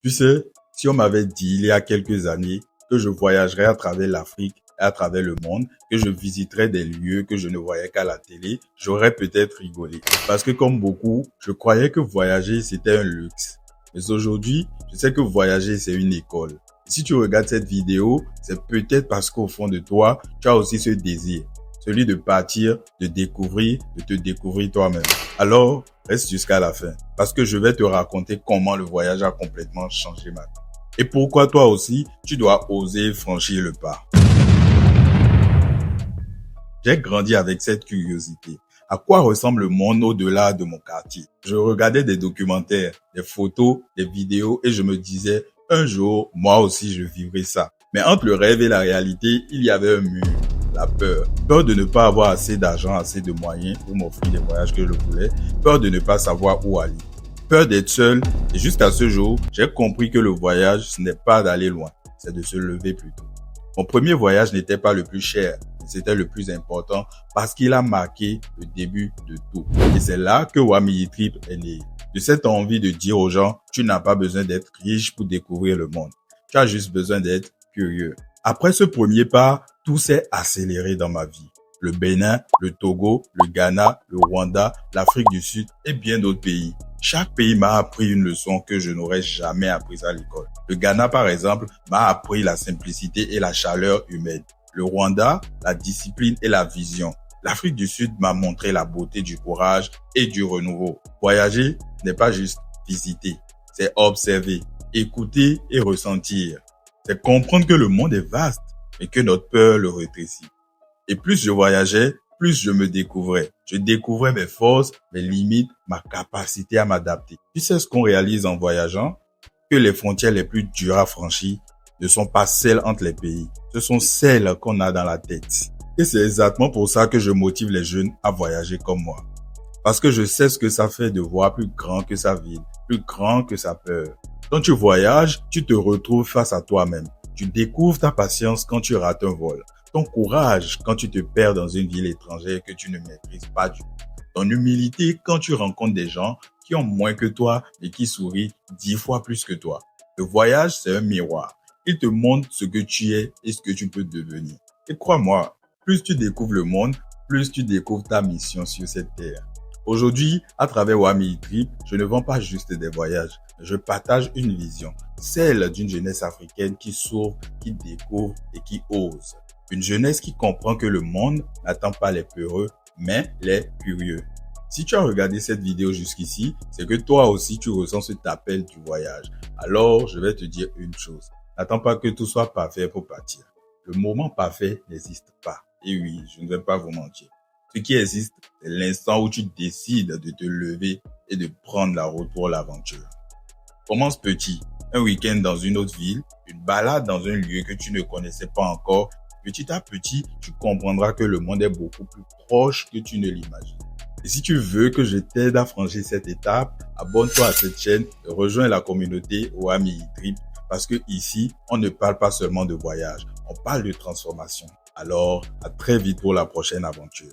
Tu sais, si on m'avait dit il y a quelques années que je voyagerais à travers l'Afrique et à travers le monde, que je visiterais des lieux que je ne voyais qu'à la télé, j'aurais peut-être rigolé. Parce que comme beaucoup, je croyais que voyager c'était un luxe. Mais aujourd'hui, je sais que voyager c'est une école. Et si tu regardes cette vidéo, c'est peut-être parce qu'au fond de toi, tu as aussi ce désir. Celui de partir, de découvrir, de te découvrir toi-même. Alors, reste jusqu'à la fin, parce que je vais te raconter comment le voyage a complètement changé ma vie. Et pourquoi toi aussi, tu dois oser franchir le pas. J'ai grandi avec cette curiosité. À quoi ressemble le monde au-delà de mon quartier? Je regardais des documentaires, des photos, des vidéos et je me disais, un jour, moi aussi je vivrai ça. Mais entre le rêve et la réalité, il y avait un mur. La peur. Peur de ne pas avoir assez d'argent, assez de moyens pour m'offrir les voyages que je voulais. Peur de ne pas savoir où aller. Peur d'être seul. Et jusqu'à ce jour, j'ai compris que le voyage, ce n'est pas d'aller loin. C'est de se lever plus tôt. Mon premier voyage n'était pas le plus cher. C'était le plus important parce qu'il a marqué le début de tout. Et c'est là que Wami Trip est né. De cette envie de dire aux gens, tu n'as pas besoin d'être riche pour découvrir le monde. Tu as juste besoin d'être curieux. Après ce premier pas, tout s'est accéléré dans ma vie. Le Bénin, le Togo, le Ghana, le Rwanda, l'Afrique du Sud et bien d'autres pays. Chaque pays m'a appris une leçon que je n'aurais jamais apprise à l'école. Le Ghana, par exemple, m'a appris la simplicité et la chaleur humaine. Le Rwanda, la discipline et la vision. L'Afrique du Sud m'a montré la beauté du courage et du renouveau. Voyager n'est pas juste visiter, c'est observer, écouter et ressentir. C'est comprendre que le monde est vaste et que notre peur le rétrécit. Et plus je voyageais, plus je me découvrais. Je découvrais mes forces, mes limites, ma capacité à m'adapter. Tu sais ce qu'on réalise en voyageant? Que les frontières les plus dures à franchir ne sont pas celles entre les pays. Ce sont celles qu'on a dans la tête. Et c'est exactement pour ça que je motive les jeunes à voyager comme moi. Parce que je sais ce que ça fait de voir plus grand que sa ville, plus grand que sa peur. Quand tu voyages, tu te retrouves face à toi-même. Tu découvres ta patience quand tu rates un vol. Ton courage quand tu te perds dans une ville étrangère que tu ne maîtrises pas du tout. Ton humilité quand tu rencontres des gens qui ont moins que toi et qui sourient 10 fois plus que toi. Le voyage, c'est un miroir. Il te montre ce que tu es et ce que tu peux devenir. Et crois-moi, plus tu découvres le monde, plus tu découvres ta mission sur cette terre. Aujourd'hui, à travers Wami Trip, je ne vends pas juste des voyages. Je partage une vision, celle d'une jeunesse africaine qui s'ouvre, qui découvre et qui ose. Une jeunesse qui comprend que le monde n'attend pas les peureux, mais les curieux. Si tu as regardé cette vidéo jusqu'ici, c'est que toi aussi tu ressens cet appel du voyage. Alors, je vais te dire une chose. N'attends pas que tout soit parfait pour partir. Le moment parfait n'existe pas. Et oui, je ne vais pas vous mentir. Ce qui existe, c'est l'instant où tu décides de te lever et de prendre la route pour l'aventure. Commence petit. Un week-end dans une autre ville, une balade dans un lieu que tu ne connaissais pas encore. Petit à petit, tu comprendras que le monde est beaucoup plus proche que tu ne l'imagines. Et si tu veux que je t'aide à franchir cette étape, abonne-toi à cette chaîne et rejoins la communauté Wami Trip parce que ici, on ne parle pas seulement de voyage, on parle de transformation. Alors, à très vite pour la prochaine aventure.